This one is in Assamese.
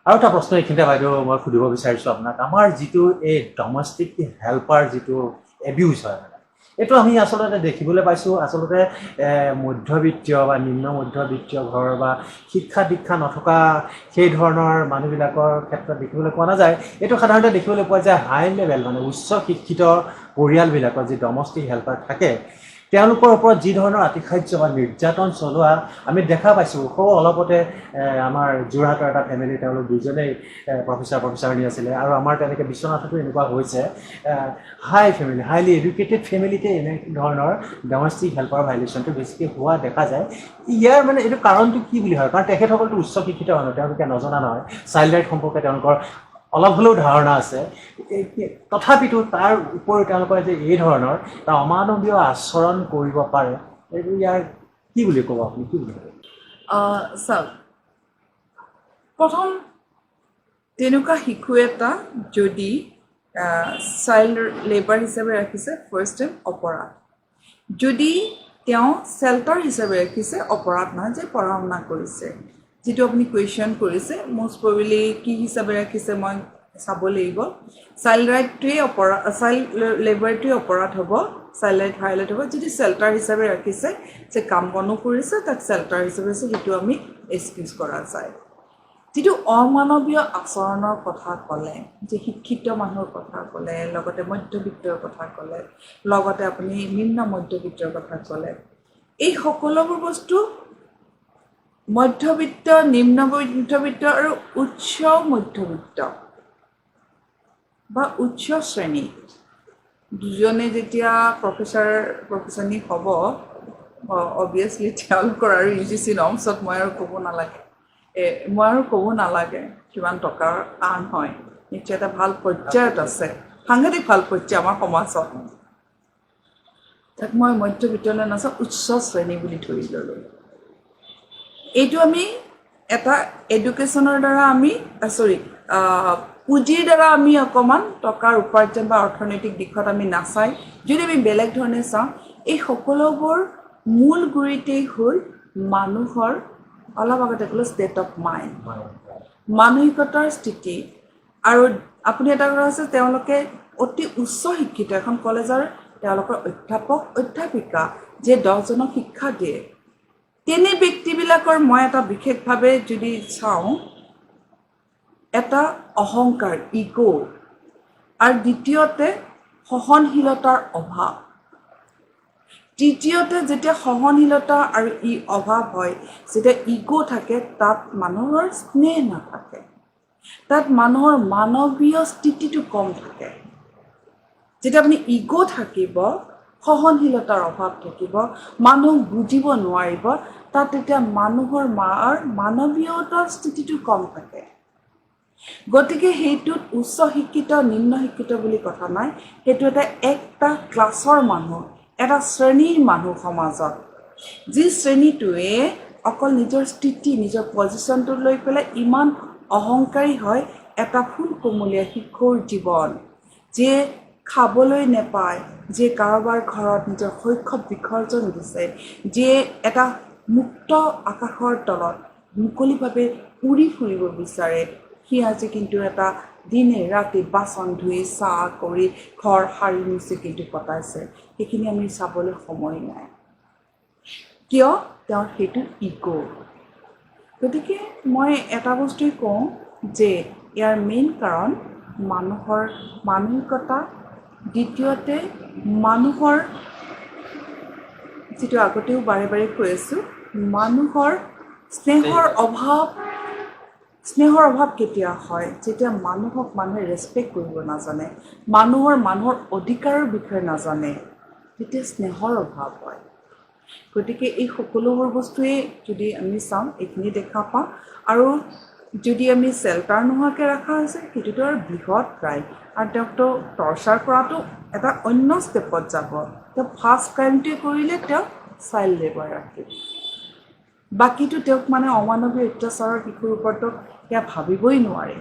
আৰু এটা প্ৰশ্ন এইখিনিতে বাইদেউ মই সুধিব বিচাৰিছোঁ আপোনাক, আমাৰ যিটো এই ডমেষ্টিক হেল্পাৰ যিটো এবিউজ হয় মানে, এইটো আমি আচলতে দেখিবলৈ পাইছোঁ আচলতে মধ্যবিত্তীয় বা নিম্ন মধ্যবিত্তীয় ঘৰ বা শিক্ষা দীক্ষা নথকা সেই ধৰণৰ মানুহবিলাকৰ ক্ষেত্ৰত দেখিবলৈ পোৱা নাযায়। এইটো সাধাৰণতে দেখিবলৈ পোৱা যায় হাই লেভেল মানে উচ্চ শিক্ষিত পৰিয়ালবিলাকৰ যি ডমেষ্টিক হেল্পাৰ থাকে তেওঁলোকৰ ওপৰত যি ধৰণৰ আতিশায্য বা নিৰ্যাতন চলোৱা আমি দেখা পাইছোঁ। অলপতে আমাৰ যোৰহাটৰ এটা ফেমিলি, তেওঁলোক দুজনেই প্ৰফেচাৰণী আছিলে, আৰু আমাৰ তেনেকৈ বিশ্বনাথতো এনেকুৱা হৈছে হাইলি এডুকেটেড ফেমিলিতে এনে ধৰণৰ ডমেষ্টিক হেল্পাৰ ভাইলেশ্যনটো বেছিকৈ হোৱা দেখা যায়। ইয়াৰ মানে এইটো কাৰণটো কি বুলি হয়? কাৰণ তেখেতসকলতো উচ্চ শিক্ষিত মানুহ, তেওঁলোকে নজনা নহয়, চাইল্ড ৰাইট সম্পৰ্কে তেওঁলোকৰ অলপ হ'লেও ধাৰণা আছে, তথাপিতো তাৰ উপৰিও তেওঁলোকৰ যে এই ধৰণৰ এটা অমানৱীয় আচৰণ কৰিব পাৰে, এইটো ইয়াৰ কি বুলি ক'ব আপুনি, কি বুলি ক'ব? চাওক, প্ৰথম তেনেকুৱা শিশু এটা যদি চাইল্ড লেবাৰ হিচাপে ৰাখিছে, ফাৰ্ষ্ট টাইম অপৰাধ। যদি তেওঁ চেল্টাৰ হিচাপে ৰাখিছে, অপৰাধ নহয়, যে পঢ়া শুনা কৰিছে। যিটো আপুনি কুৱেশ্যন কৰিছে, মষ্ট প্ৰবেবলি কি হিচাপে ৰাখিছে মই চাব লাগিব। চাইল্ড ৰাইটটোৱেই অপৰাধ, চাইল্ড লেবাৰটোৱেই অপৰাধ হ'ব, চাইল্ড ৰাইট ভায়লেট হ'ব। যদি চেল্টাৰ হিচাপে ৰাখিছে, যে কাম বনো কৰিছে, তাক চেল্টাৰ হিচাপে আছে, সেইটো আমি এক্সকিউজ কৰা যায়। যিটো অমানৱীয় আচৰণৰ কথা ক'লে, যে শিক্ষিত মানুহৰ কথা ক'লে, লগতে মধ্যবিত্তৰ কথা ক'লে, লগতে আপুনি নিম্ন মধ্যবিত্তৰ কথা ক'লে, এই সকলোবোৰ বস্তু মধ্যবিত্ত, নিম্ন মধ্যবিত্ত আৰু উচ্চ মধ্যবিত্ত বা উচ্চ শ্ৰেণী দুজনে যেতিয়া প্ৰফেচাৰণী হ'ব, অবভিয়াছলি তেওঁলোকৰ আৰু UGC নৰ্মছত মই আৰু ক'ব নালাগে কিমান টকাৰ আৰ্ণ হয়। নিশ্চয় এটা ভাল পৰ্যায়ত আছে, সাংঘাতিক ভাল পৰ্যায় আমাৰ সমাজত। তাক মই মধ্যবিত্তলৈ নাচাওঁ, উচ্চ শ্ৰেণী বুলি ধৰি ল'লোঁ। এইটো আমি এটা এডুকেশ্যনৰ দ্বাৰা আমি পুঁজিৰ দ্বাৰা আমি অকণমান টকাৰ উপাৰ্জন বা অৰ্থনৈতিক দিশত আমি নাচাই যদি আমি বেলেগ ধৰণে চাওঁ, এই সকলোবোৰ মূল গুৰিতেই হ'ল মানুহৰ, অলপ আগতে ক'লোঁ, ষ্টেট অফ মাইণ্ড, মানসিকতাৰ স্থিতি। আৰু আপুনি এটা কথা আছে, তেওঁলোকে অতি উচ্চ শিক্ষিত, এখন কলেজৰ তেওঁলোকৰ অধ্যাপক অধ্যাপিকা যে 10জনক শিক্ষা দিয়ে, তেনে ব্যক্তিবিলাকৰ মই এটা বিশেষভাৱে যদি চাওঁ, এটা অহংকাৰ, ইগ', আৰু দ্বিতীয়তে সহনশীলতাৰ অভাৱ। তৃতীয়তে যেতিয়া সহনশীলতা আৰু অভাৱ হয়, যেতিয়া ইগ' থাকে, তাত মানুহৰ স্নেহ নাথাকে, তাত মানুহৰ মানৱীয় স্থিতিটো কম থাকে। যেতিয়া আপুনি ইগ' থাকিব, সহনশীলতাৰ অভাৱ থাকিব, মানুহক বুজিব নোৱাৰিব, তাত তেতিয়া মানুহৰ মানৱীয়তাৰ স্থিতিটো কম থাকে। গতিকে সেইটোত উচ্চ শিক্ষিত নিম্ন শিক্ষিত বুলি কথা নাই, সেইটো একটা ক্লাছৰ মানুহ, এটা শ্ৰেণীৰ মানুহ সমাজত, যি শ্ৰেণীটোৱে অকল নিজৰ স্থিতি, নিজৰ পজিশ্যনটো লৈ পেলাই ইমান অহংকাৰী হয়, এটা ফুল কোমলীয়া শিশুৰ জীৱন, যে খাবলৈ নেপায়, যে কাৰোবাৰ ঘৰত নিজৰ শৈশৱ বিসৰ্জন দিছে, যে এটা মুক্ত আকাশৰ তলত মুকলিভাৱে উৰি ফুৰিব বিচাৰে, সি আজি কিন্তু এটা দিনে ৰাতি বাচন ধুই চাহ কৰি ঘৰ সাৰি মুচি কিন্তু কটাইছে। সেইখিনি আমি চাবলৈ সময় নাই, কিয়? তেওঁৰ সেইটো ইগ'। গতিকে মই এটা বস্তুৱেই কওঁ যে ইয়াৰ মেইন কাৰণ মানুহৰ মানসিকতা, দ্বিতীয়তে মানুহৰ, যিটো আগতেও বাৰে বাৰে কৈ আছোঁ, মানুহৰ স্নেহৰ অভাৱ কেতিয়া হয়? যেতিয়া মানুহক মানুহে ৰেচপেক্ট কৰিব নাজানে, মানুহৰ অধিকাৰৰ বিষয়ে নাজানে, তেতিয়া স্নেহৰ অভাৱ হয়। গতিকে এই সকলোবোৰ বস্তুৱেই যদি আমি চাওঁ, এইখিনি দেখা পাওঁ। আৰু যদি আমি চেল্টাৰ নোহোৱাকৈ ৰখা হৈছে, সেইটোতো আৰু বৃহৎ ক্ৰাইম, আৰু তেওঁকতো টৰ্চাৰ কৰাটো এটা অন্য ষ্টেপত যাব। তেওঁ ফাৰ্ষ্ট ক্ৰাইমটোৱে কৰিলে, তেওঁ চাইল্ড লেবাৰ ৰাখিব, বাকীটো তেওঁক মানে অমানৱীয় অত্যাচাৰৰ শিশুৰ ওপৰতো সেয়া ভাবিবই নোৱাৰে।